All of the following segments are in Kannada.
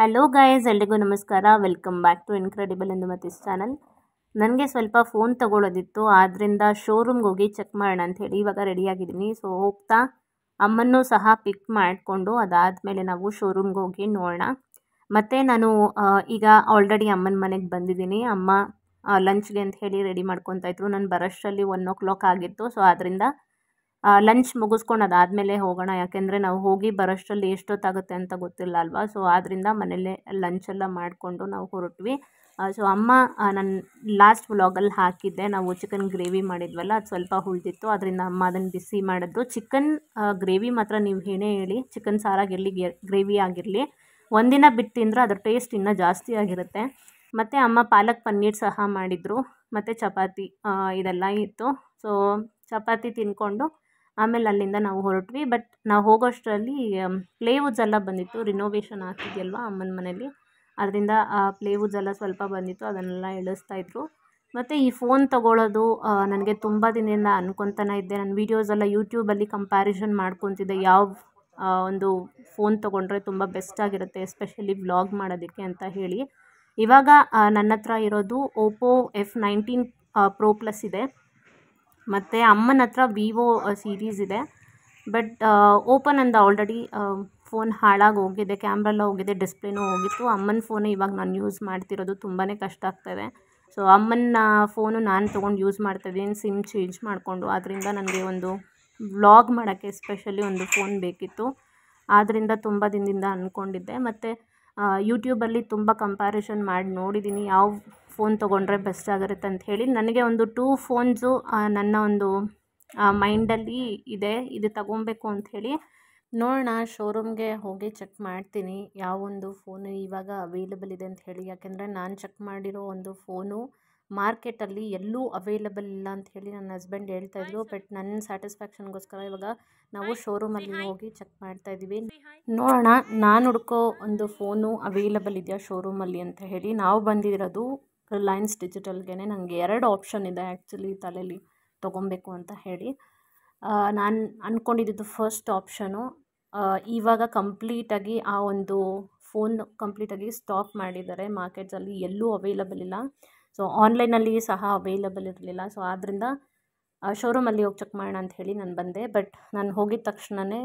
ಹಲೋ ಗೈಸ್, ಎಲ್ರಿಗೂ ನಮಸ್ಕಾರ. ವೆಲ್ಕಮ್ ಬ್ಯಾಕ್ ಟು ಇನ್ಕ್ರೆಡಿಬಲ್ ಎಂದು ಮತೀಸ್ ಚಾನಲ್. ನನಗೆ ಸ್ವಲ್ಪ ಫೋನ್ ತೊಗೊಳೋದಿತ್ತು, ಆದ್ದರಿಂದ ಶೋರೂಮ್ಗೆ ಹೋಗಿ ಚೆಕ್ ಮಾಡೋಣ ಅಂಥೇಳಿ ಇವಾಗ ರೆಡಿಯಾಗಿದ್ದೀನಿ. ಸೊ ಹೋಗ್ತಾ ಅಮ್ಮನ್ನೂ ಸಹ ಪಿಕ್ ಮಾಡಿಕೊಂಡು ಅದಾದಮೇಲೆ ನಾವು ಶೋರೂಮ್ಗೆ ಹೋಗಿ ನೋಡೋಣ. ಮತ್ತು ನಾನು ಈಗ ಆಲ್ರೆಡಿ ಅಮ್ಮನ ಮನೆಗೆ ಬಂದಿದ್ದೀನಿ. ಅಮ್ಮ ಲಂಚ್ಗೆ ಅಂತ ಹೇಳಿ ರೆಡಿ ಮಾಡ್ಕೊತಾ ಇದ್ರು. ನಾನು ಬರೋಷ್ಟರಲ್ಲಿ 1 o'clock ಆಗಿತ್ತು. ಸೊ ಆದ್ದರಿಂದ ಲಂಚ್ ಮುಗಿಸ್ಕೊಂಡು ಅದಾದಮೇಲೆ ಹೋಗೋಣ, ಯಾಕೆಂದರೆ ನಾವು ಹೋಗಿ ಬರೋಷ್ಟರಲ್ಲಿ ಎಷ್ಟೊತ್ತಾಗುತ್ತೆ ಅಂತ ಗೊತ್ತಿಲ್ಲ ಅಲ್ವಾ. ಸೊ ಆದ್ದರಿಂದ ಮನೇಲೇ ಲಂಚೆಲ್ಲ ಮಾಡಿಕೊಂಡು ನಾವು ಹೊರಟ್ವಿ. ಸೊ ಅಮ್ಮ ನಾನು ಲಾಸ್ಟ್ ವ್ಲಾಗಲ್ಲಿ ಹಾಕಿದ್ದೆ, ನಾವು ಚಿಕನ್ ಗ್ರೇವಿ ಮಾಡಿದ್ವಲ್ಲ, ಅದು ಸ್ವಲ್ಪ ಉಳಿದಿತ್ತು. ಅದರಿಂದ ಅಮ್ಮ ಅದನ್ನು ಬಿಸಿ ಮಾಡಿದ್ರು. ಚಿಕನ್ ಗ್ರೇವಿ ಮಾತ್ರ ನೀವು ಏನೇ ಹೇಳಿ, ಚಿಕನ್ ಸಾರಾಗಿರಲಿ ಗ್ರೇವಿ ಆಗಿರಲಿ, ಒಂದಿನ ಬಿಟ್ಟು ತಿಂದರೆ ಅದರ ಟೇಸ್ಟ್ ಇನ್ನೂ ಜಾಸ್ತಿ ಆಗಿರುತ್ತೆ. ಮತ್ತು ಅಮ್ಮ ಪಾಲಕ್ ಪನ್ನೀರ್ ಸಹ ಮಾಡಿದರು, ಮತ್ತು ಚಪಾತಿ ಇದೆಲ್ಲ ಇತ್ತು. ಸೊ ಚಪಾತಿ ತಿಂದ್ಕೊಂಡು ಆಮೇಲೆ ಅಲ್ಲಿಂದ ನಾವು ಹೊರಟ್ವಿ. ಬಟ್ ನಾವು ಹೋಗೋಷ್ಟರಲ್ಲಿ ಪ್ಲೇವುಡ್ಸ್ ಎಲ್ಲ ಬಂದಿತ್ತು. ರಿನೋವೇಷನ್ ಆಗ್ತಿದೆಯಲ್ವ ಅಮ್ಮನ ಮನೇಲಿ, ಅದರಿಂದ ಪ್ಲೇವುಡ್ಸ್ ಎಲ್ಲ ಸ್ವಲ್ಪ ಬಂದಿತ್ತು, ಅದನ್ನೆಲ್ಲ ಇಳಿಸ್ತಾಯಿದ್ರು. ಮತ್ತು ಈ ಫೋನ್ ತೊಗೊಳ್ಳೋದು ನನಗೆ ತುಂಬ ದಿನದಿಂದ ಅನ್ಕೊತಾನೆ ಇದ್ದೆ. ನನ್ನ ವೀಡಿಯೋಸೆಲ್ಲ ಯೂಟ್ಯೂಬಲ್ಲಿ ಕಂಪ್ಯಾರಿಸನ್ ಮಾಡ್ಕೊತಿದ್ದೆ, ಯಾವ ಒಂದು ಫೋನ್ ತೊಗೊಂಡ್ರೆ ತುಂಬ ಬೆಸ್ಟ್ ಆಗಿರುತ್ತೆ ಎಸ್ಪೆಷಲಿ ವ್ಲಾಗ್ ಮಾಡೋದಕ್ಕೆ ಅಂತ ಹೇಳಿ. ಇವಾಗ ನನ್ನ ಹತ್ರ ಇರೋದು ಓಪೋ F19 Pro Plus ಇದೆ, ಮತ್ತು ಅಮ್ಮನ ಹತ್ರ ವಿವೋ ಸೀರೀಸ್ ಇದೆ. ಬಟ್ ಓಪೋ ನಂದು ಆಲ್ರೆಡಿ ಫೋನ್ ಹಾಳಾಗಿ ಹೋಗಿದೆ, ಕ್ಯಾಮ್ರಾ ಎಲ್ಲ ಹೋಗಿದೆ, ಡಿಸ್ಪ್ಲೇನೂ ಹೋಗಿತ್ತು. ಅಮ್ಮನ ಫೋನೇ ಇವಾಗ ನಾನು ಯೂಸ್ ಮಾಡ್ತಿರೋದು, ತುಂಬಾ ಕಷ್ಟ ಆಗ್ತಾಯಿದೆ. ಸೊ ಅಮ್ಮನ ಫೋನು ನಾನು ತೊಗೊಂಡು ಯೂಸ್ ಮಾಡ್ತಾಯಿದ್ದೀನಿ, ಸಿಮ್ ಚೇಂಜ್ ಮಾಡಿಕೊಂಡು. ಆದ್ದರಿಂದ ನನಗೆ ಒಂದು ವ್ಲಾಗ್ ಮಾಡೋಕ್ಕೆ ಎಸ್ಪೆಷಲಿ ಒಂದು ಫೋನ್ ಬೇಕಿತ್ತು. ಆದ್ದರಿಂದ ತುಂಬ ದಿನದಿಂದ ಅಂದ್ಕೊಂಡಿದ್ದೆ. ಮತ್ತು ಯೂಟ್ಯೂಬಲ್ಲಿ ತುಂಬ ಕಂಪ್ಯಾರಿಸನ್ ಮಾಡಿ ನೋಡಿದ್ದೀನಿ, ಯಾವ ಫೋನ್ ತೊಗೊಂಡ್ರೆ ಬೆಸ್ಟ್ ಆಗಿರುತ್ತೆ ಅಂತ ಹೇಳಿ. ನನಗೆ ಒಂದು 2 ಫೋನ್ಸು ನನ್ನ ಒಂದು ಮೈಂಡಲ್ಲಿ ಇದೆ, ಇದು ತೊಗೊಬೇಕು ಅಂಥೇಳಿ. ನೋಡೋಣ, ಶೋರೂಮ್ಗೆ ಹೋಗಿ ಚೆಕ್ ಮಾಡ್ತೀನಿ ಯಾವೊಂದು ಫೋನು ಇವಾಗ ಅವೈಲಬಲ್ ಇದೆ ಅಂತ ಹೇಳಿ. ಯಾಕೆಂದರೆ ನಾನು ಚೆಕ್ ಮಾಡಿರೋ ಒಂದು ಫೋನು ಮಾರ್ಕೆಟಲ್ಲಿ ಎಲ್ಲೂ ಅವೈಲಬಲ್ ಇಲ್ಲ ಅಂತ ಹೇಳಿ ನನ್ನ ಹಸ್ಬೆಂಡ್ ಹೇಳ್ತಾಯಿದ್ರು. ಬಟ್ ನನ್ನ ಸ್ಯಾಟಿಸ್ಫ್ಯಾಕ್ಷನ್ಗೋಸ್ಕರ ಇವಾಗ ನಾವು ಶೋರೂಮಲ್ಲಿ ಹೋಗಿ ಚೆಕ್ ಮಾಡ್ತಾಯಿದ್ದೀವಿ. ನೋಡೋಣ, ನಾನು ಹುಡ್ಕೋ ಒಂದು ಫೋನು ಅವೈಲಬಲ್ ಇದೆಯಾ ಶೋರೂಮಲ್ಲಿ ಅಂತ ಹೇಳಿ. ನಾವು ಬಂದಿರೋದು ರಿಲಯನ್ಸ್ ಡಿಜಿಟಲ್ಗೆ. ನನಗೆ 2 ಆಪ್ಷನ್ ಇದೆ ಆ್ಯಕ್ಚುಲಿ ತಲೆಯಲ್ಲಿ ತೊಗೊಬೇಕು ಅಂತ ಹೇಳಿ. ನಾನು ಅಂದ್ಕೊಂಡಿದ್ದು ಫಸ್ಟ್ ಆಪ್ಷನು ಇವಾಗ ಕಂಪ್ಲೀಟಾಗಿ ಆ ಒಂದು ಫೋನ್ ಕಂಪ್ಲೀಟಾಗಿ ಸ್ಟಾಪ್ ಮಾಡಿದ್ದಾರೆ, ಮಾರ್ಕೆಟ್ಸಲ್ಲಿ ಎಲ್ಲೂ ಅವೈಲಬಲ್ ಇಲ್ಲ. ಸೊ ಆನ್ಲೈನಲ್ಲಿ ಸಹ ಅವೈಲಬಲ್ ಇರಲಿಲ್ಲ. ಸೊ ಆದ್ದರಿಂದ ಶೋರೂಮಲ್ಲಿ ಹೋಗಿ ಚೆಕ್ ಮಾಡೋಣ ಅಂತ ಹೇಳಿ ನಾನು ಬಂದೆ. ಬಟ್ ನಾನು ಹೋಗಿದ ತಕ್ಷಣವೇ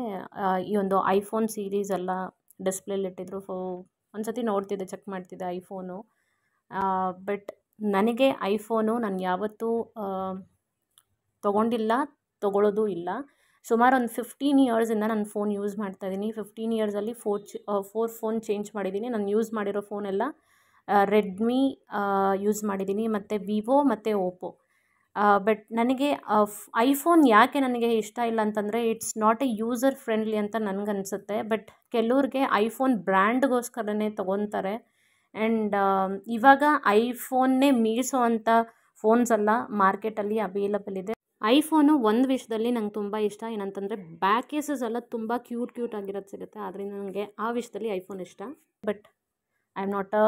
ಈ ಒಂದು ಐಫೋನ್ ಸೀರೀಸ್ ಎಲ್ಲ ಡಿಸ್ಪ್ಲೇಲಿ ಇಟ್ಟಿದ್ರು. ಸೊ ಒಂದು ಸತಿ ನೋಡ್ತಿದ್ದೆ, ಚೆಕ್ ಮಾಡ್ತಿದ್ದೆ ಐಫೋನು. ಬಟ್ ನನಗೆ ಐಫೋನು ನಾನು ಯಾವತ್ತೂ ತೊಗೊಂಡಿಲ್ಲ, ತೊಗೊಳ್ಳೋದು ಇಲ್ಲ. ಸುಮಾರು ಒಂದು 15 ಇಯರ್ಸಿಂದ ನಾನು ಫೋನ್ ಯೂಸ್ ಮಾಡ್ತಾಯಿದ್ದೀನಿ. 15 ಇಯರ್ಸಲ್ಲಿ 4 ಫೋನ್ ಚೇಂಜ್ ಮಾಡಿದ್ದೀನಿ. ನಾನು ಯೂಸ್ ಮಾಡಿರೋ ಫೋನೆಲ್ಲ ರೆಡ್ಮಿ ಯೂಸ್ ಮಾಡಿದ್ದೀನಿ, ಮತ್ತು ವಿವೋ ಮತ್ತು ಓಪೋ. ಬಟ್ ನನಗೆ ಐಫೋನ್ ಯಾಕೆ ನನಗೆ ಇಷ್ಟ ಇಲ್ಲ ಅಂತಂದರೆ, it's not A user friendly ಅಂತ ನನಗನ್ಸುತ್ತೆ. ಬಟ್ ಕೆಲವ್ರಿಗೆ ಐಫೋನ್ ಬ್ರ್ಯಾಂಡ್ಗೋಸ್ಕರನೇ ತೊಗೊತಾರೆ. ಆ್ಯಂಡ್ ಇವಾಗ ಐಫೋನ್ನೇ ಮೀರಿಸೋ ಅಂಥ ಫೋನ್ಸ್ ಎಲ್ಲ ಮಾರ್ಕೆಟಲ್ಲಿ ಅವೈಲಬಲ್ ಇದೆ. ಐಫೋನು ಒಂದು ವಿಷಯದಲ್ಲಿ ನಂಗೆ ತುಂಬ ಇಷ್ಟ, ಏನಂತಂದರೆ ಬ್ಯಾಕ್ ಕೇಸಸ್ ಎಲ್ಲ ತುಂಬ ಕ್ಯೂಟ್ ಆಗಿರೋದು ಸಿಗುತ್ತೆ. ಆದ್ದರಿಂದ ನನಗೆ ಆ ವಿಷಯದಲ್ಲಿ ಐಫೋನ್ ಇಷ್ಟ. But I am not a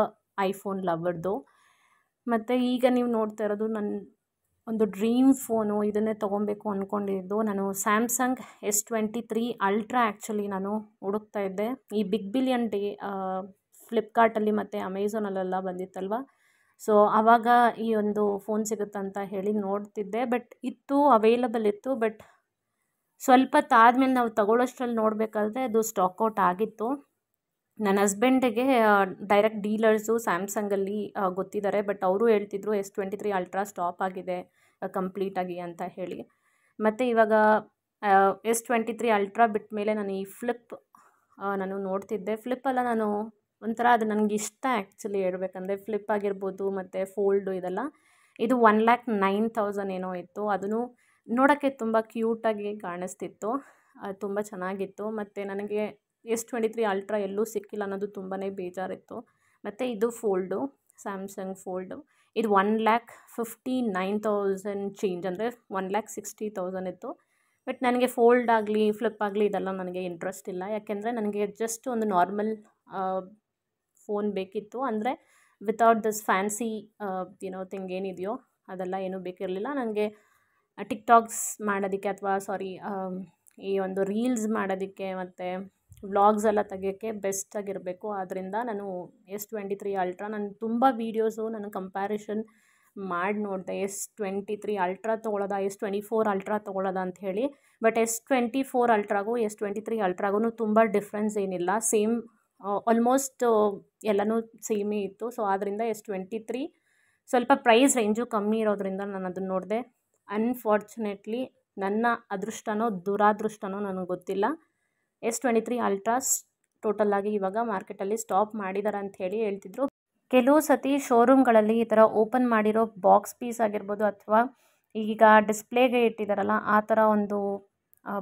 iPhone ಲವರ್ದು. ಮತ್ತು ಈಗ ನೀವು ನೋಡ್ತಾ ಇರೋದು ನನ್ನ ಒಂದು ಡ್ರೀಮ್ ಫೋನು, ಇದನ್ನೇ ತೊಗೊಬೇಕು ಅಂದ್ಕೊಂಡಿದ್ದು. ನಾನು ಸ್ಯಾಮ್ಸಂಗ್ S23 ಅಲ್ಟ್ರಾ ಆ್ಯಕ್ಚುಲಿ ನಾನು ಹುಡುಕ್ತಾ ಇದ್ದೆ. ಈ ಬಿಗ್ ಬಿಲಿಯನ್ ಡೇ ಫ್ಲಿಪ್ಕಾರ್ಟಲ್ಲಿ ಮತ್ತು ಅಮೆಝಾನಲ್ಲೆಲ್ಲ ಬಂದಿತ್ತಲ್ವ. ಸೊ ಆವಾಗ ಈ ಒಂದು ಫೋನ್ ಸಿಗುತ್ತಂತ ಹೇಳಿ ನೋಡ್ತಿದ್ದೆ. ಬಟ್ ಇತ್ತು, ಅವೈಲಬಲ್ ಇತ್ತು. ಬಟ್ ಸ್ವಲ್ಪ ಹೊತ್ತಾದ್ಮೇಲೆ ನಾವು ತಗೊಳ್ಳೋಷ್ಟ್ರಲ್ಲಿ ನೋಡಬೇಕಾದ್ರೆ ಅದು ಸ್ಟಾಕ್ಔಟ್ ಆಗಿತ್ತು. ನನ್ನ ಹಸ್ಬೆಂಡಿಗೆ ಡೈರೆಕ್ಟ್ ಡೀಲರ್ಸು ಸ್ಯಾಮ್ಸಂಗಲ್ಲಿ ಗೊತ್ತಿದ್ದಾರೆ. ಬಟ್ ಅವರು ಹೇಳ್ತಿದ್ರು S23 ಅಲ್ಟ್ರಾ ಸ್ಟಾಪ್ ಆಗಿದೆ ಕಂಪ್ಲೀಟಾಗಿ ಅಂತ ಹೇಳಿ. ಮತ್ತು ಇವಾಗ S23 ಅಲ್ಟ್ರಾ ಬಿಟ್ಟ ಮೇಲೆ ನಾನು ಈ ನಾನು ನೋಡ್ತಿದ್ದೆ. ಫ್ಲಿಪ್ಪೆಲ್ಲ ನಾನು ಒಂಥರ ಅದು ನನಗೆ ಇಷ್ಟ ಆ್ಯಕ್ಚುಲಿ ಹೇಳ್ಬೇಕಂದ್ರೆ. ಫ್ಲಿಪ್ ಆಗಿರ್ಬೋದು ಮತ್ತು ಫೋಲ್ಡು ಇದೆಲ್ಲ. ಇದು 1,09,000 ಏನೋ ಇತ್ತು. ಅದನ್ನು ನೋಡೋಕ್ಕೆ ತುಂಬ ಕ್ಯೂಟಾಗಿ ಕಾಣಿಸ್ತಿತ್ತು, ತುಂಬ ಚೆನ್ನಾಗಿತ್ತು. ಮತ್ತು ನನಗೆ S23 ಅಲ್ಟ್ರಾ ಎಲ್ಲೂ ಸಿಕ್ಕಿಲ್ಲ ಅನ್ನೋದು ತುಂಬಾ ಬೇಜಾರಿತ್ತು. ಮತ್ತು ಇದು ಫೋಲ್ಡು, ಸ್ಯಾಮ್ಸಂಗ್ ಫೋಲ್ಡು. ಇದು 1,59,000 ಚೇಂಜ್, ಅಂದರೆ 1,60,000 ಇತ್ತು. ಬಟ್ ನನಗೆ ಫೋಲ್ಡ್ ಆಗಲಿ ಫ್ಲಿಪ್ ಆಗಲಿ ಇದೆಲ್ಲ ನನಗೆ ಇಂಟ್ರೆಸ್ಟ್ ಇಲ್ಲ. ಯಾಕೆಂದರೆ ನನಗೆ ಜಸ್ಟ್ ಒಂದು ನಾರ್ಮಲ್ ಫೋನ್ ಬೇಕಿತ್ತು. ಅಂದರೆ ವಿತೌಟ್ ದಿಸ್ ಫ್ಯಾನ್ಸಿ ಥಿಂಗ್ ಏನಿದೆಯೋ ಅದೆಲ್ಲ ಏನೂ ಬೇಕಿರಲಿಲ್ಲ ನನಗೆ. ಟಿಕ್ಟಾಕ್ಸ್ ಮಾಡೋದಕ್ಕೆ ಅಥವಾ ಈ ಒಂದು ರೀಲ್ಸ್ ಮಾಡೋದಕ್ಕೆ ಮತ್ತು ವ್ಲಾಗ್ಸ್ ಎಲ್ಲ ತೆಗಿಯೋಕ್ಕೆ ಬೆಸ್ಟಾಗಿರಬೇಕು. ಆದ್ದರಿಂದ ನಾನು S23 ಅಲ್ಟ್ರಾ ನಾನು ತುಂಬ ವೀಡಿಯೋಸು ನಾನು ಕಂಪ್ಯಾರಿಷನ್ ಮಾಡಿ ನೋಡಿದೆ. S23 ಅಲ್ಟ್ರಾ ತೊಗೊಳ್ಳೋದಾ S24 ಅಲ್ಟ್ರಾ ತೊಗೊಳ್ಳೋದಾ ಅಂಥೇಳಿ. ಬಟ್ S24 ಅಲ್ಟ್ರಾಗೂ S23 ಅಲ್ಟ್ರಾಗೂ ತುಂಬ ಡಿಫ್ರೆನ್ಸ್ ಏನಿಲ್ಲ. ಸೇಮ್ ಆಲ್ಮೋಸ್ಟ್ ಎಲ್ಲನೂ ಸೇಮೇ ಇತ್ತು. ಸೊ ಆದ್ದರಿಂದ S23 ಸ್ವಲ್ಪ ಪ್ರೈಸ್ ರೇಂಜು ಕಮ್ಮಿ ಇರೋದ್ರಿಂದ ನಾನು ಅದನ್ನು ನೋಡಿದೆ. ಅನ್ಫಾರ್ಚುನೇಟ್ಲಿ ನನ್ನ ಅದೃಷ್ಟನೋ ದುರಾದೃಷ್ಟನೋ ನನಗೆ ಗೊತ್ತಿಲ್ಲ, S23 ಅಲ್ಟ್ರಾಸ್ ಟೋಟಲಾಗಿ ಇವಾಗ ಮಾರ್ಕೆಟಲ್ಲಿ ಸ್ಟಾಪ್ ಮಾಡಿದ್ದಾರೆ ಅಂಥೇಳಿ ಹೇಳ್ತಿದ್ರು. ಕೆಲವು ಸತಿ ಶೋರೂಮ್ಗಳಲ್ಲಿ ಈ ಥರ ಓಪನ್ ಮಾಡಿರೋ ಬಾಕ್ಸ್ ಪೀಸ್ ಆಗಿರ್ಬೋದು ಅಥವಾ ಈಗ ಡಿಸ್ಪ್ಲೇಗೆ ಇಟ್ಟಿದ್ದಾರಲ್ಲ ಆ ಥರ ಒಂದು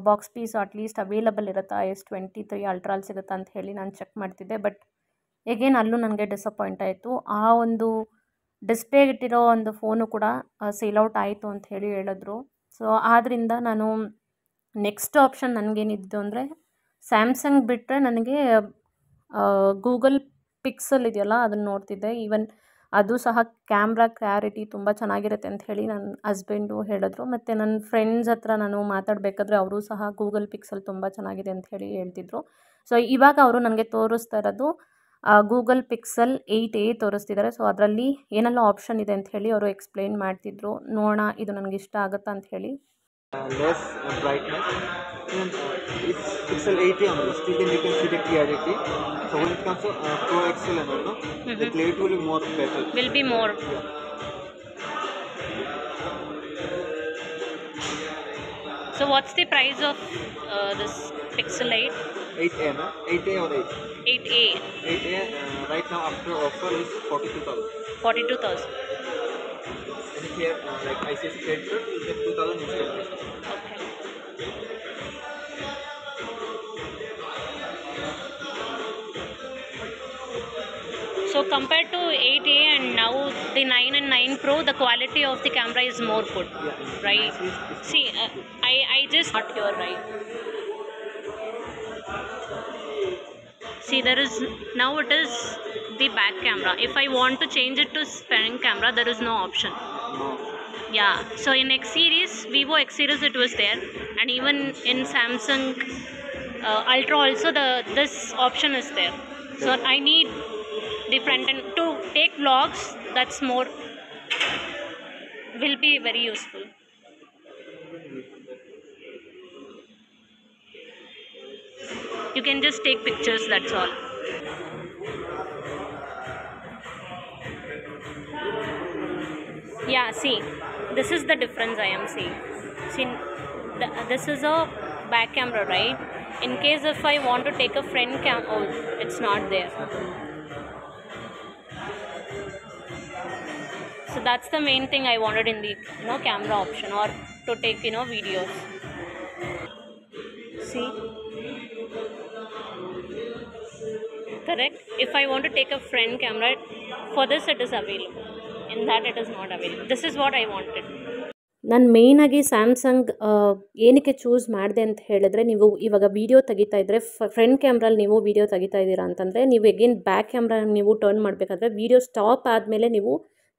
ಬಾಕ್ಸ್ ಪೀಸ್ ಅಟ್ಲೀಸ್ಟ್ ಅವೈಲಬಲ್ ಇರುತ್ತಾ S23 ಅಲ್ಟ್ರಲ್ಲಿ ಸಿಗುತ್ತಾ ಅಂತ ಹೇಳಿ ನಾನು ಚೆಕ್ ಮಾಡ್ತಿದ್ದೆ. ಬಟ್ ಎಗೇನ್ ಅಲ್ಲೂ ನನಗೆ ಡಿಸಪಾಯಿಂಟ್ ಆಯಿತು. ಆ ಒಂದು ಡಿಸ್ಪ್ಲೇಗೆ ಇಟ್ಟಿರೋ ಒಂದು ಫೋನು ಕೂಡ ಸೇಲ್ ಔಟ್ ಆಯಿತು ಅಂತ ಹೇಳಿ ಹೇಳಿದ್ರು. ಸೊ ಆದ್ದರಿಂದ ನಾನು ನೆಕ್ಸ್ಟ್ ಆಪ್ಷನ್ ನನಗೇನಿದ್ದು ಅಂದರೆ ಸ್ಯಾಮ್ಸಂಗ್ ಬಿಟ್ಟರೆ ನನಗೆ ಗೂಗಲ್ ಪಿಕ್ಸೆಲ್ ಇದೆಯಲ್ಲ ಅದನ್ನು ನೋಡ್ತಿದ್ದೆ. ಈವನ್ ಅದು ಸಹ ಕ್ಯಾಮ್ರಾ ಕ್ಲಾರಿಟಿ ತುಂಬ ಚೆನ್ನಾಗಿರುತ್ತೆ ಅಂತ ಹೇಳಿ ನನ್ನ ಹಸ್ಬೆಂಡು ಹೇಳಿದ್ರು. ಮತ್ತು ನನ್ನ ಫ್ರೆಂಡ್ಸ್ ಹತ್ರ ನಾನು ಮಾತಾಡಬೇಕಾದ್ರೆ ಅವರು ಸಹ ಗೂಗಲ್ ಪಿಕ್ಸೆಲ್ ತುಂಬ ಚೆನ್ನಾಗಿದೆ ಅಂತ ಹೇಳಿ ಹೇಳ್ತಿದ್ರು. ಸೊ ಇವಾಗ ಅವರು ನನಗೆ ತೋರಿಸ್ತಾ ಇರೋದು ಗೂಗಲ್ ಪಿಕ್ಸೆಲ್ 8a ತೋರಿಸ್ತಿದ್ದಾರೆ. ಸೊ ಅದರಲ್ಲಿ ಏನೆಲ್ಲ ಆಪ್ಷನ್ ಇದೆ ಅಂತ ಹೇಳಿ ಅವರು ಎಕ್ಸ್ಪ್ಲೈನ್ ಮಾಡ್ತಿದ್ರು. ನೋಡೋಣ ಇದು ನನಗೆ ಇಷ್ಟ ಆಗುತ್ತಾ ಅಂತ ಹೇಳಿ. less brightness and it's pixel 80 still then you can see the clarity. So when it comes to Pro XL and all, the clarity will be more better. Will be more. Yeah. So what's the price of this Pixel 8? 8A, no? 8A or 8? 8A. 8A right now after offer is 42,000. 42,000. And here like ICICI credit card you get 2,000 installment. Okay. So compared to 8A and now the 9 and 9 Pro, the quality of the camera is more good, right? See, I just not here, right? See, there is now it is the back camera. If I want to change it to front camera, there is no option. Yeah. So in X series, Vivo X series, it was there, and even in Samsung Ultra also this option is there. So I need the front end to take vlogs. That's more will be very useful. You can just take pictures, that's all. Yeah, see, this is the difference I am seeing. See, this is a back camera, right? In case if I want to take a front cam, oh, it's not there. So that's the main thing I wanted in the camera option, or to take videos. See, correct. If I want to take a front camera, for this it is available. In that it is not available. This is what I wanted. ನಾನು ಮೇಯ್ನಾಗಿ ಸ್ಯಾಮ್ಸಂಗ್ ಏನಕ್ಕೆ ಚೂಸ್ ಮಾಡಿದೆ ಅಂತ ಹೇಳಿದ್ರೆ, ನೀವು ಇವಾಗ ವೀಡಿಯೋ ತೆಗಿತಾ ಇದ್ದರೆ ಫ್ರಂಟ್ ಕ್ಯಾಮ್ರಲ್ಲಿ ನೀವು ವೀಡಿಯೋ ತೆಗಿತಾ ಇದ್ದೀರಾ ಅಂತಂದರೆ ನೀವು ಎಗೇನ್ ಬ್ಯಾಕ್ ಕ್ಯಾಮ್ರಾ ನೀವು ಟರ್ನ್ ಮಾಡಬೇಕಾದ್ರೆ ವೀಡಿಯೋ ಸ್ಟಾಪ್ ಆದಮೇಲೆ ನೀವು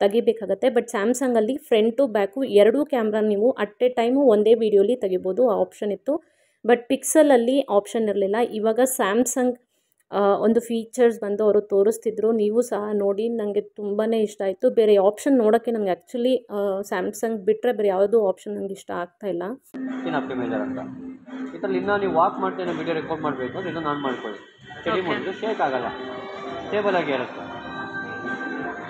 ತೆಗಿಬೇಕಾಗತ್ತೆ. ಬಟ್ ಸ್ಯಾಮ್ಸಂಗಲ್ಲಿ ಫ್ರಂಟು ಬ್ಯಾಕು ಎರಡೂ ಕ್ಯಾಮ್ರಾ ನೀವು ಅಟ್ ಎ ಟೈಮು ಒಂದೇ ವೀಡಿಯೋಲಿ ತೆಗಿಬೋದು, ಆ ಆಪ್ಷನ್ ಇತ್ತು. ಬಟ್ ಪಿಕ್ಸಲಲ್ಲಿ ಆಪ್ಷನ್ ಇರಲಿಲ್ಲ. ಇವಾಗ ಸ್ಯಾಮ್ಸಂಗ್ ಒಂದು ಫೀಚರ್ಸ್ ಬಂದು ಅವರು ತೋರಿಸ್ತಿದ್ರು, ನೀವು ಸಹ ನೋಡಿ. ನನಗೆ ತುಂಬಾ ಇಷ್ಟ ಆಯಿತು. ಬೇರೆ ಆಪ್ಷನ್ ನೋಡೋಕ್ಕೆ ನನಗೆ ಆ್ಯಕ್ಚುಲಿ ಸ್ಯಾಮ್ಸಂಗ್ ಬಿಟ್ಟರೆ ಬೇರೆ ಯಾವುದೂ ಆಪ್ಷನ್ ನನಗೆ ಇಷ್ಟ ಆಗ್ತಾ ಇಲ್ಲ. ಆಪ್ಟಿಮೈಸರ್ ಅಂತ ಇದರಲ್ಲಿ ಇನ್ನೂ ನೀವು ವಾಕ್ ಮಾಡ್ತೇನೆ ವಿಡಿಯೋ ರೆಕಾರ್ಡ್ ಮಾಡಬೇಕು ಅಂದರೆ ಇದನ್ನು ನಾನು ಮಾಡ್ಕೊಳ್ಳಿ. ಸ್ಟಡಿ ಮಾಡಿದ್ರೆ ಶೇಕ್ ಆಗಲ್ಲ, ಸ್ಟೇಬಲ್ ಆಗಿ ಇರುತ್ತೆ.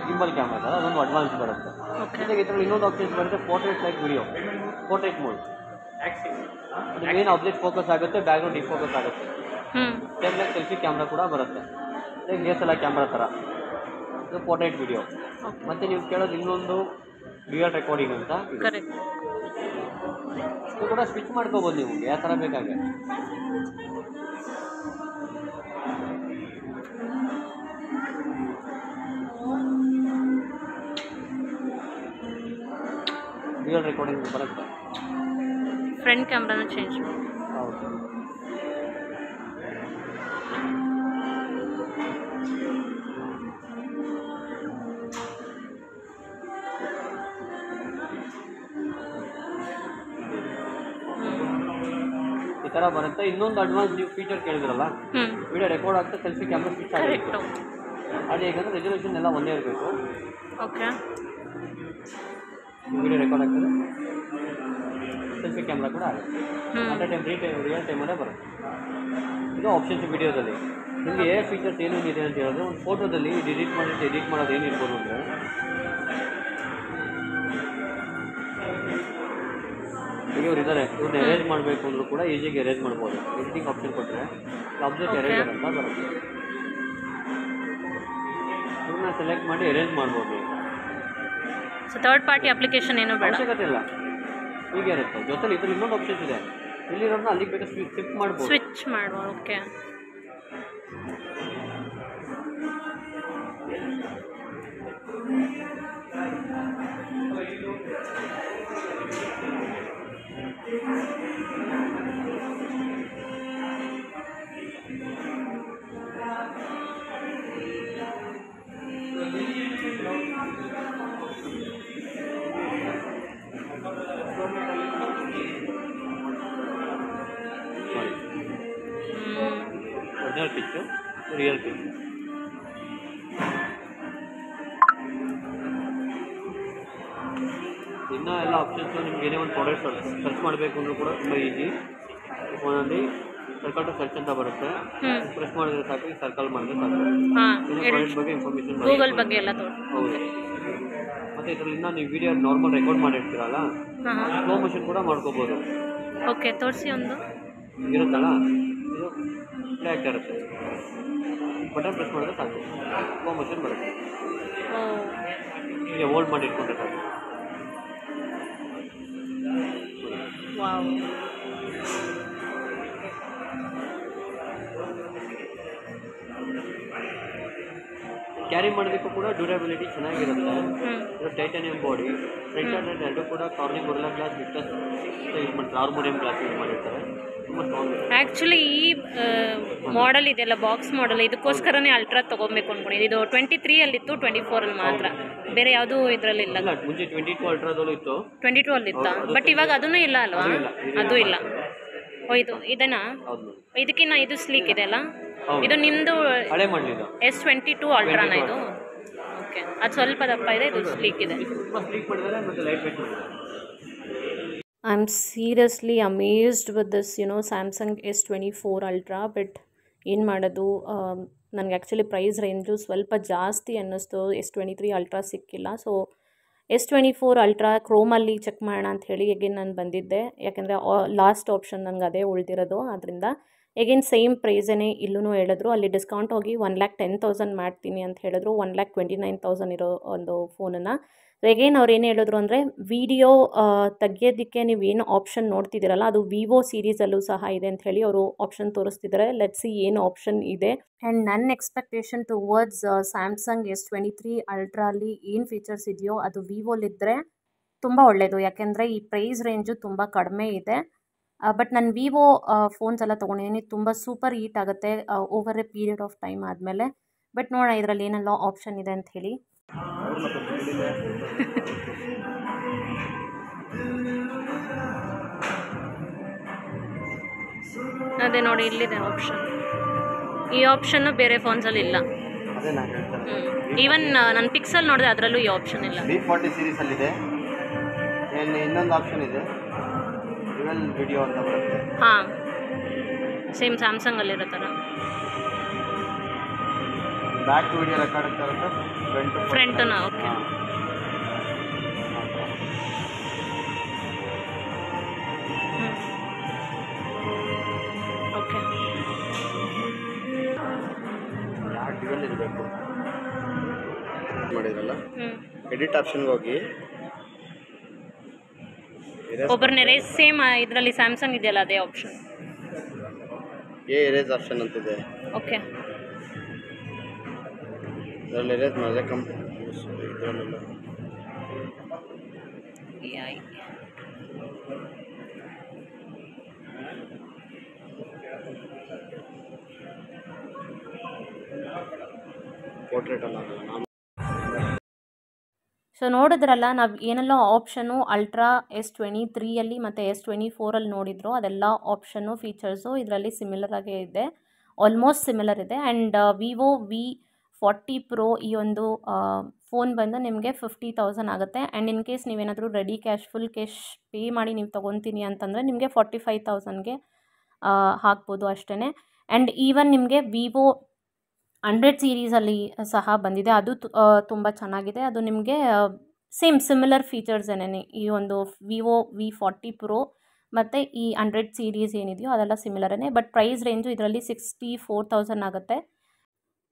ಗಿಂಬಲ್ ಕ್ಯಾಮ್ರಾ ಅದೊಂದು ಅಡ್ವಾನ್ಸ್ ಬರುತ್ತೆ. ಜೊತೆಗೆ ಇದರಲ್ಲಿ ಇನ್ನೊಂದು ಆಪ್ಷನ್ಸ್ ಬರುತ್ತೆ, portrait like video, portrait mode. ಅದು ಮೇನ್ ಆಬ್ಜೆಕ್ಟ್ ಫೋಕಸ್ ಆಗುತ್ತೆ, ಬ್ಯಾಕ್ಗ್ರೌಂಡ್ ಡಿಫೋಕಸ್ ಆಗುತ್ತೆ. ಸೇಮ್ ಲೈಕ್ ಸೆಲ್ಫಿ ಕ್ಯಾಮ್ರಾ ಕೂಡ ಬರುತ್ತೆ, ಲೈಕ್ DSLR ಕ್ಯಾಮ್ರಾ ಥರ. ಇದು ಪೋರ್ಟ್ರೇಟ್ ವಿಡಿಯೋ. ಮತ್ತು ನೀವು ಕೇಳೋದು ಇನ್ನೊಂದು ಡ್ಯುಯಲ್ ರೆಕಾರ್ಡಿಂಗ್ ಅಂತ. ಇದು ಕೂಡ ಸ್ವಿಚ್ ಮಾಡ್ಕೋಬೋದು ನೀವು ಯಾವ ಥರ ಬೇಕಾಗೆ. ಡ್ಯುಯಲ್ ರೆಕಾರ್ಡಿಂಗ್ ಬರುತ್ತೆ. ಫ್ರಂಟ್ ಕ್ಯಾಮ್ರಾನ ಚೇಂಜ್ ಮಾಡಿ. ಹೌದು. ಥರ ಬರುತ್ತೆ. ಇನ್ನೊಂದು ಅಡ್ವಾನ್ಸ್ ನೀವು ಫೀಚರ್ ಕೇಳಿದ್ರಲ್ಲ, ವಿಡಿಯೋ ರೆಕಾರ್ಡ್ ಆಗ್ತಾ ಸೆಲ್ಫಿ ಕ್ಯಾಮ್ರಾ ಸ್ವಿಚ್ ಆಗುತ್ತೆ. ಅದು ಹೇಗಂದ್ರೆ ರೆಸಲ್ಯೂಷನ್ ಎಲ್ಲ ಒಂದೇ ಇರಬೇಕು. ಓಕೆ, ವಿಡಿಯೋ ರೆಕಾರ್ಡ್ ಆಗ್ತದೆ, ಸೆಲ್ಫಿ ಕ್ಯಾಮ್ರಾ ಕೂಡ ಆಗುತ್ತೆ. ಅಟ್ ಟೈಮ್ ರಿಯಲ್ ಟೈಮಲ್ಲೇ ಬರುತ್ತೆ. ಇದು ಆಪ್ಷನ್ಸ್ ವಿಡಿಯೋದಲ್ಲಿ. ನಿಮಗೆ ಏರ್ ಫೀಚರ್ಸ್ ಏನೇನಿದೆ ಅಂತ ಹೇಳಿದ್ರೆ, ಒಂದು ಫೋಟೋದಲ್ಲಿ ಎಡಿಟ್ ಮಾಡೋದು ಏನಿರ್ಬೋದು ಅಂದರೆ, ಈಗ ಇವ್ರು ಇದ್ದಾರೆ, ಇವ್ರನ್ನ ಅರೇಂಜ್ ಮಾಡಬೇಕು ಅಂದರೂ ಕೂಡ ಈಸಿಯಾಗಿ ಅರೇಂಜ್ ಮಾಡ್ಬೋದು. ಎಡಿಟಿಂಗ್ ಆಪ್ಷನ್ ಕೊಟ್ಟರೆ ಆಬ್ಜೆಕ್ಟ್ ಅರೇಂಜರ್ ಅಂತ ಬರುತ್ತೆ. ಇವ್ರನ್ನ ಸೆಲೆಕ್ಟ್ ಮಾಡಿ ಅರೇಂಜ್ ಮಾಡ್ಬೋದು. ಸೊ ಥರ್ಡ್ ಪಾರ್ಟಿ ಅಪ್ಲಿಕೇಶನ್ ಏನೂ ಬೇಡ, ಅವಶ್ಯಕತೆ ಇಲ್ಲ. ಹೀಗೆ ಇರುತ್ತೆ. ಜೊತೆಲಿ ಇದ್ರಲ್ಲಿ ಇನ್ನೊಂದು ಆಪ್ಷನ್ಸ್ ಇದೆ. ಇಲ್ಲಿರೋದನ್ನ ಅಲ್ಲಿಗೆ ಬೇಕಾದ್ರೆ ಸ್ವಿಚ್ ಮಾಡ್ಬೋದು, ಸ್ವಿಚ್ ಮಾಡುವ. Okay, original pitch, real pitch. ಇನ್ನೂ ಎಲ್ಲ ಆಪ್ಷನ್ಸು ನಿಮ್ಗೆ ಏನೇ ಒಂದು ಪ್ರಾಡಕ್ಟ್ ಸರ್ಚ್ ಮಾಡಬೇಕು ಅಂದರೂ ಕೂಡ ತುಂಬ ಈಸಿ. ಫೋನಲ್ಲಿ ಸರ್ಕಲ್ ಟು ಸರ್ಚ್ ಅಂತ ಬರುತ್ತೆ. ಪ್ರೆಸ್ ಮಾಡಿದ್ರೆ ಸಾಕು, ಸರ್ಕಲ್ ಮಾಡಿದ್ರೆ ಸಾಕು. ಪ್ರಾಡಕ್ಟ್ ಬಗ್ಗೆ ಇನ್ಫಾರ್ಮೇಷನ್ ಗೂಗಲ್ ಬಗ್ಗೆ ಎಲ್ಲ ಹೌದು. ಮತ್ತು ಇದರಲ್ಲಿಂದ ನೀವು ವಿಡಿಯೋ ನಾರ್ಮಲ್ ರೆಕಾರ್ಡ್ ಮಾಡಿರ್ತೀರಲ್ಲ, ಸ್ಲೋ ಮೋಷನ್ ಕೂಡ ಮಾಡ್ಕೋಬೋದು. ಓಕೆ, ತೋರಿಸಿ. ಒಂದು ಇರುತ್ತಲ್ಲ, ಇದು ಪ್ಲೇ ಆಗ್ತಾ ಇರುತ್ತೆ. ಬಟನ್ ಪ್ರೆಸ್ ಮಾಡಿದ್ರೆ ಸಾಕು, ಸ್ಲೋ ಮೋಷನ್ ಬರುತ್ತೆ. ಹೀಗೆ ಹೋಲ್ಡ್ ಮಾಡಿ ಇಟ್ಕೊಂಡ್ರೆ ಸಾಕು. ವಾವ್, ಕ್ಯಾರಿ ಮಾಡೋದಕ್ಕೂ ಕೂಡ ಡ್ಯೂರಬಿಲಿಟಿ ಚೆನ್ನಾಗಿರುತ್ತೆ. ಇದು ಟೈಟಾನಿಯಂ ಬಾಡಿ, ಫ್ರಂಟ್ ಆ್ಯಂಡ್ ಎರಡು ಕೂಡ Corning gorilla glass Victus use ಮಾಡ್ತಾರೆ. ಆರ್ಮೋನಿಯಂ ಗ್ಲಾಸ್ ಯೂಸ್ ಮಾಡಿರ್ತಾರೆ. ತುಂಬ ಸ್ಟ್ರಾಂಗ್ ಇದೆ. ಆ್ಯಕ್ಚುಲಿ ಈ ಮಾಡೆಲ್ ಇದೆಲ್ಲ ಬಾಕ್ಸ್ ಮಾಡೆಲ್, ಇದಕ್ಕೋಸ್ಕರನೇ ಅಲ್ಟ್ರಾ ತೊಗೊಬೇಕು ಅಂದ್ಕೊಂಡಿದ್ದು. ಇದು 23 24 ಮಾತ್ರ, ಬೇರೆ ಯಾವುದೂ ಇದರಲ್ಲಿ ಇಲ್ಲ. ಮುಂಚೆ 22 ಅಲ್ಟ್ರಾದಲ್ಲೂ ಇತ್ತು, 22 ಅಲ್ಲಿತ್ತ, ಬಟ್ ಇವಾಗ ಅದನ್ನೂ ಇಲ್ಲ ಅಲ್ವಾ? ಅದು ಇಲ್ಲ. ಓ, ಇದನ್ನ ಇದಕ್ಕಿನ್ನ ಇದು ಸ್ಲೀಕ್ ಇದೆ ಅಲ್ಲ? ಇದು ನಿಮ್ಮದು ಹಳೆ ಮಾಡಲಿಲ್ಲ, S22 ಅಲ್ಟ್ರಾನ ಇದು? ಓಕೆ, ಅದು ಸ್ವಲ್ಪ ದಪ್ಪ ಇದೆ, ಇದು ಸ್ಲೀಕ್ ಇದೆ. I am seriously amazed with this Samsung S24 ultra. But ಏನು ಮಾಡೋದು, ನನಗೆ ಆ್ಯಕ್ಚುಲಿ ಪ್ರೈಸ್ ರೇಂಜು ಸ್ವಲ್ಪ ಜಾಸ್ತಿ ಅನ್ನಿಸ್ತು. S23 ಅಲ್ಟ್ರಾ ಸಿಕ್ಕಿಲ್ಲ. ಸೊ S24 ಅಲ್ಟ್ರಾ ಕ್ರೋಮಲ್ಲಿ ಚೆಕ್ ಮಾಡೋಣ ಅಂಥೇಳಿ ಎಗೇನ್ ನಾನು ಬಂದಿದ್ದೆ. ಯಾಕೆಂದರೆ ಲಾಸ್ಟ್ ಆಪ್ಷನ್ ನನಗೆ ಅದೇ ಉಳಿದಿರೋದು. ಆದ್ದರಿಂದ ಎಗೇನ್ ಸೇಮ್ ಪ್ರೈಸೇ ಇಲ್ಲೂ ಹೇಳಿದ್ರು. ಅಲ್ಲಿ ಡಿಸ್ಕೌಂಟ್ ಹೋಗಿ 1,10,000 ಮಾಡ್ತೀನಿ ಅಂತ ಹೇಳಿದ್ರು. 1,29,000 ಇರೋ ಒಂದು ಫೋನನ್ನು. ಎಗೇನ್ ಅವ್ರು ಏನು ಹೇಳಿದ್ರು ಅಂದರೆ, ವಿಡಿಯೋ ತೆಗಿಯೋದಕ್ಕೆ ನೀವೇನು ಆಪ್ಷನ್ ನೋಡ್ತಿದ್ದೀರಲ್ಲ, ಅದು ವಿವೋ ಸೀರೀಸಲ್ಲೂ ಸಹ ಇದೆ ಅಂತ ಹೇಳಿ ಅವರು ಆಪ್ಷನ್ ತೋರಿಸ್ತಿದ್ದಾರೆ. ಲೆಟ್ಸ್ ಸಿ ಏನು ಆಪ್ಷನ್ ಇದೆ. ಆ್ಯಂಡ್ ನನ್ನ ಎಕ್ಸ್ಪೆಕ್ಟೇಷನ್ ಟುವರ್ಡ್ಸ್ ಸ್ಯಾಮ್ಸಂಗ್ S23 ಅಲ್ಟ್ರಾಲಿ ಏನು ಫೀಚರ್ಸ್ ಇದೆಯೋ ಅದು ವಿವೋಲಿದ್ದರೆ ತುಂಬ ಒಳ್ಳೆಯದು. ಯಾಕೆಂದರೆ ಈ ಪ್ರೈಸ್ ರೇಂಜು ತುಂಬ ಕಡಿಮೆ ಇದೆ. ಬಟ್ ನಾನು ವಿವೋ ಫೋನ್ಸ್ ಎಲ್ಲ ತೊಗೊಂಡಿದ್ದೀನಿ, ತುಂಬ ಸೂಪರ್ ಹೀಟ್ ಆಗುತ್ತೆ over A period of time ಆದಮೇಲೆ. ಬಟ್ ನೋಡೋಣ ಇದರಲ್ಲಿ ಏನೆಲ್ಲ ಆಪ್ಷನ್ ಇದೆ ಅಂತ ಹೇಳಿ. ಅದೇ ನೋಡಿ, ಇಲ್ಲಿದೆ ಆಪ್ಷನ್. ಈ ಆಪ್ಷನ್ನು ಬೇರೆ ಫೋನ್ಸಲ್ಲಿ ಇಲ್ಲ. ಈವನ್ ನನ್ನ ಪಿಕ್ಸಲ್ ನೋಡಿದೆ, ಅದರಲ್ಲೂ ಈ ಆಪ್ಷನ್ ಇಲ್ಲ. B40 ಸೀರೀಸಲ್ಲಿದೆ. ಇನ್ನೊಂದು ಆಪ್ಷನ್ ಇದೆ, ಡ್ಯುಯಲ್ ವಿಡಿಯೋ ಅಂತ ಬರುತ್ತೆ. ಹಾಂ, ಸೇಮ್ ಸ್ಯಾಮ್ಸಂಗಲ್ಲಿರೋ ಥರ. ಬ್ಯಾಕ್ ವಿಡಿಯೋ ರೆಕಾರ್ಡ್ ಅಂತ ಇರುತ್ತೆ, ಫ್ರಂಟನ್ನ. Okay, okay. ಯಾಕೆ ಡ್ಯುಯಲ್ ಇರಬೇಕು ಮಾಡಿದ್ರಲ್ಲ, ಎಡಿಟ್ ಆಪ್ಷನ್ಗೆ ಹೋಗಿ ಒಬ್ಬರನ್ನ ಎರೇಸ್, ಸೇಮ್ ಇದರಲ್ಲಿ ಸ್ಯಾಮ್ಸಂಗ್ ಇದೆಯಲ್ಲ ಅದೇ ಆಪ್ಷನ್. ಎರೇಸ್ ಆಪ್ಷನ್ ಅಂತಿದೆ. ಓಕೆ, ಇದರಲ್ಲಿ ಎರೇಸ್ ಮಾಡಿದ್ರೆ ಇದರಲ್ಲೆಲ್ಲ ಪೋರ್ಟ್ರೇಟ್ ಅಲ್ಲ. ಸೊ ನೋಡಿದ್ರಲ್ಲ, ನಾವು ಏನೆಲ್ಲ ಆಪ್ಷನು ಅಲ್ಟ್ರಾ S23ಯಲ್ಲಿ ಮತ್ತು S24ಅಲ್ಲಿ ನೋಡಿದ್ರು ಅದೆಲ್ಲ ಆಪ್ಷನ್ನು ಫೀಚರ್ಸು ಇದರಲ್ಲಿ ಸಿಮಿಲರ್ ಆಗೇ ಇದೆ, ಆಲ್ಮೋಸ್ಟ್ ಸಿಮಿಲರ್ ಇದೆ. ಆ್ಯಂಡ್ ವಿವೋ V40 Pro ಈ ಒಂದು ಫೋನ್ ಬಂದು ನಿಮಗೆ 50,000 ಆಗುತ್ತೆ. ಆ್ಯಂಡ್ ಇನ್ ಕೇಸ್ ನೀವೇನಾದರೂ ready cash full cash pay ಮಾಡಿ ನೀವು ತೊಗೊತೀನಿ ಅಂತಂದರೆ ನಿಮಗೆ 45,000ಗೆ ಹಾಕ್ಬೋದು ಅಷ್ಟೇ. ಆ್ಯಂಡ್ ಈವನ್ ನಿಮಗೆ ವಿವೋ 100 ಸೀರೀಸಲ್ಲಿ ಸಹ ಬಂದಿದೆ, ಅದು ತುಂಬ ಚೆನ್ನಾಗಿದೆ. ಅದು ನಿಮಗೆ ಸೇಮ್ ಸಿಮಿಲರ್ ಫೀಚರ್ಸ್ ಏನೇನೆ ಈ ಒಂದು ವಿವೋ V40 Pro ಮತ್ತು ಈ 100 ಸೀರೀಸ್ ಏನಿದೆಯೋ ಅದೆಲ್ಲ ಸಿಮಿಲರೇ. ಬಟ್ ಪ್ರೈಸ್ ರೇಂಜು ಇದರಲ್ಲಿ 64,000 ಆಗುತ್ತೆ.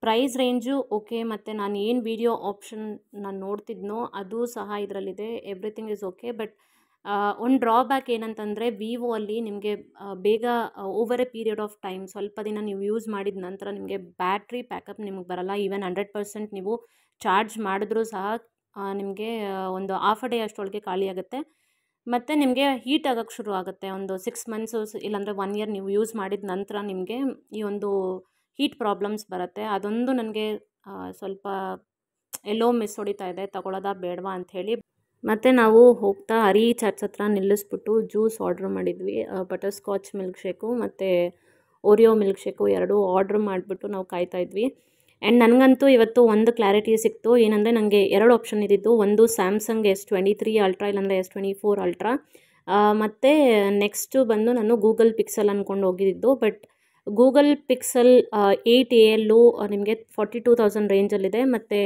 Price range okay. ಮತ್ತು ನಾನು ಏನು ವಿಡಿಯೋ ಆಪ್ಷನ್ ನಾನು ನೋಡ್ತಿದ್ನೋ ಅದು ಸಹ ಇದರಲ್ಲಿದೆ, ಎವ್ರಿಥಿಂಗ್ ಇಸ್ ಓಕೆ. ಬಟ್ ಒಂದು ಡ್ರಾಬ್ಯಾಕ್ ಏನಂತಂದರೆ ವಿವೋ ಅಲ್ಲಿ ನಿಮಗೆ ಬೇಗ over A period of time ಸ್ವಲ್ಪ ದಿನ ನೀವು ಯೂಸ್ ಮಾಡಿದ ನಂತರ ನಿಮಗೆ ಬ್ಯಾಟ್ರಿ ಪ್ಯಾಕಪ್ ನಿಮಗೆ ಬರಲ್ಲ. ಈವನ್ 100% ನೀವು ಚಾರ್ಜ್ ಮಾಡಿದ್ರೂ ಸಹ ನಿಮಗೆ ಒಂದು ಹಾಫ್ ಅ ಡೇ ಅಷ್ಟರೊಳಗೆ ಖಾಲಿ ಆಗುತ್ತೆ. ಮತ್ತು ನಿಮಗೆ ಹೀಟ್ ಆಗೋಕ್ಕೆ ಶುರು ಆಗುತ್ತೆ ಒಂದು 6 ಮಂತ್ಸು ಇಲ್ಲಾಂದರೆ 1 ಇಯರ್ ನೀವು ಯೂಸ್ ಮಾಡಿದ ನಂತರ ನಿಮಗೆ ಈ ಒಂದು ಹೀಟ್ ಪ್ರಾಬ್ಲಮ್ಸ್ ಬರುತ್ತೆ. ಅದೊಂದು ನನಗೆ ಸ್ವಲ್ಪ ಎಲ್ಲೋ ಮಿಸ್ ಹೊಡಿತಾ ಇದೆ, ತಗೊಳ್ಳೋದಾ ಬೇಡವಾ ಅಂಥೇಳಿ. ಮತ್ತು ನಾವು ಹೋಗ್ತಾ ಹರಿ ಚರ್ಚ್ ಹತ್ರ ನಿಲ್ಲಿಸ್ಬಿಟ್ಟು ಜ್ಯೂಸ್ ಆರ್ಡ್ರ್ ಮಾಡಿದ್ವಿ, ಬಟರ್ ಸ್ಕಾಚ್ ಮಿಲ್ಕ್ ಶೇಕು ಮತ್ತು ಓರಿಯೋ ಮಿಲ್ಕ್ ಶೇಕು ಎರಡೂ ಆರ್ಡ್ರ್ ಮಾಡಿಬಿಟ್ಟು ನಾವು ಕಾಯ್ತಾಯಿದ್ವಿ. ಆ್ಯಂಡ್ ನನಗಂತೂ ಇವತ್ತು ಒಂದು ಕ್ಲಾರಿಟಿ ಸಿಕ್ತು, ಏನಂದರೆ ನನಗೆ 2 ಆಪ್ಷನ್ ಇದ್ದಿದ್ದು, ಒಂದು ಸ್ಯಾಮ್ಸಂಗ್ S23 ಅಲ್ಟ್ರಾ ಇಲ್ಲಾಂದರೆ S24 ಅಲ್ಟ್ರಾ, ಮತ್ತು ನೆಕ್ಸ್ಟು ಬಂದು ನಾನು ಗೂಗಲ್ ಪಿಕ್ಸೆಲ್ ಅಂದ್ಕೊಂಡು ಹೋಗಿದ್ದು. ಬಟ್ ಗೂಗಲ್ ಪಿಕ್ಸೆಲ್ 8ALU ನಿಮಗೆ 42,000 ರೇಂಜಲ್ಲಿದೆ, ಮತ್ತು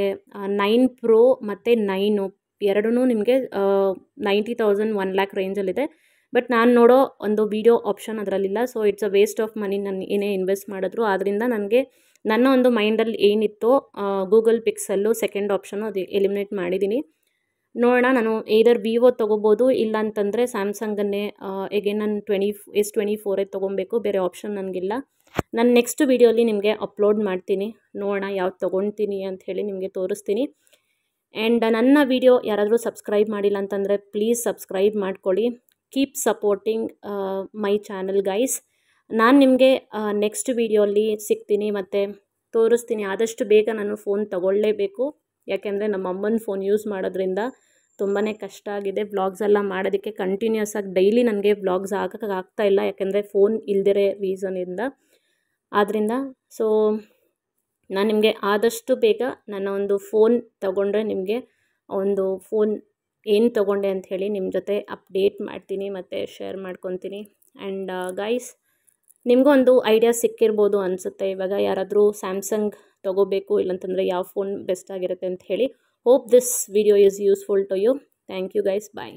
9 Pro ಮತ್ತು 9 ಎರಡೂ ನಿಮಗೆ 90,000 1 lakh ರೇಂಜಲ್ಲಿದೆ. ಬಟ್ ನಾನು ನೋಡೋ ಒಂದು ವಿಡಿಯೋ ಆಪ್ಷನ್ ಅದರಲ್ಲಿಲ್ಲ. So it's a waste of money ನಾನು ಏನೇ ಇನ್ವೆಸ್ಟ್ ಮಾಡಿದ್ರು. ಆದ್ದರಿಂದ ನನಗೆ ನನ್ನ ಒಂದು ಮೈಂಡಲ್ಲಿ ಏನಿತ್ತೋ ಗೂಗಲ್ ಪಿಕ್ಸೆಲ್ಲು ಸೆಕೆಂಡ್ ಆಪ್ಷನು ಅದು ಎಲಿಮಿನೇಟ್ ಮಾಡಿದ್ದೀನಿ. ನೋಡೋಣ, ನಾನು either ವಿವೋ ತೊಗೋಬೋದು, ಇಲ್ಲ ಅಂತಂದರೆ ಸ್ಯಾಮ್ಸಂಗನ್ನೇ ಎಗೇನ್ ನಾನು S24 ತೊಗೊಬೇಕು, ಬೇರೆ ಆಪ್ಷನ್ ನನಗಿಲ್ಲ. ನಾನು ನೆಕ್ಸ್ಟ್ ವೀಡಿಯೋಲಿ ನಿಮಗೆ ಅಪ್ಲೋಡ್ ಮಾಡ್ತೀನಿ, ನೋಡೋಣ ಯಾವ್ದು ತೊಗೊಳ್ತೀನಿ ಅಂಥೇಳಿ ನಿಮಗೆ ತೋರಿಸ್ತೀನಿ. ಆ್ಯಂಡ್ ನನ್ನ ವಿಡಿಯೋ ಯಾರಾದರೂ ಸಬ್ಸ್ಕ್ರೈಬ್ ಮಾಡಿಲ್ಲ ಅಂತಂದರೆ ಪ್ಲೀಸ್ ಸಬ್ಸ್ಕ್ರೈಬ್ ಮಾಡ್ಕೊಳ್ಳಿ. Keep supporting my channel guys. ನಾನು ನಿಮಗೆ ನೆಕ್ಸ್ಟ್ ವೀಡಿಯೋಲಿ ಸಿಗ್ತೀನಿ ಮತ್ತು ತೋರಿಸ್ತೀನಿ. ಆದಷ್ಟು ಬೇಗ ನಾನು ಫೋನ್ ತೊಗೊಳ್ಳೇಬೇಕು, ಯಾಕೆಂದರೆ ನಮ್ಮ ಅಮ್ಮನ ಫೋನ್ ಯೂಸ್ ಮಾಡೋದ್ರಿಂದ ತುಂಬಾ ಕಷ್ಟ ಆಗಿದೆ. ವ್ಲಾಗ್ಸ್ ಎಲ್ಲ ಮಾಡೋದಕ್ಕೆ ಕಂಟಿನ್ಯೂಸ್ ಆಗಿ ಡೈಲಿ ನನಗೆ ವ್ಲಾಗ್ಸ್ ಆಗ್ತಾಯಿಲ್ಲ, ಯಾಕೆಂದರೆ ಫೋನ್ ಇಲ್ದಿರೋ ರೀಸನಿಂದ. ಆದ್ದರಿಂದ ಸೊ ನಾನು ನಿಮಗೆ ಆದಷ್ಟು ಬೇಗ ನನ್ನ ಒಂದು ಫೋನ್ ತೊಗೊಂಡ್ರೆ ನಿಮಗೆ ಒಂದು ಫೋನ್ ಏನು ತೊಗೊಂಡೆ ಅಂಥೇಳಿ ನಿಮ್ಮ ಜೊತೆ ಅಪ್ಡೇಟ್ ಮಾಡ್ತೀನಿ ಮತ್ತು ಶೇರ್ ಮಾಡ್ಕೊತೀನಿ. ಆ್ಯಂಡ್ ಗೈಸ್, ನಿಮಗೂ ಒಂದು ಐಡಿಯಾ ಸಿಕ್ಕಿರ್ಬೋದು ಅನಿಸುತ್ತೆ, ಇವಾಗ ಯಾರಾದರೂ ಸ್ಯಾಮ್ಸಂಗ್ ತೊಗೋಬೇಕು ಇಲ್ಲಂತಂದರೆ ಯಾವ ಫೋನ್ ಬೆಸ್ಟ್ ಆಗಿರುತ್ತೆ ಅಂತ ಹೇಳಿ. Hope this video is useful to you. Thank you guys, bye.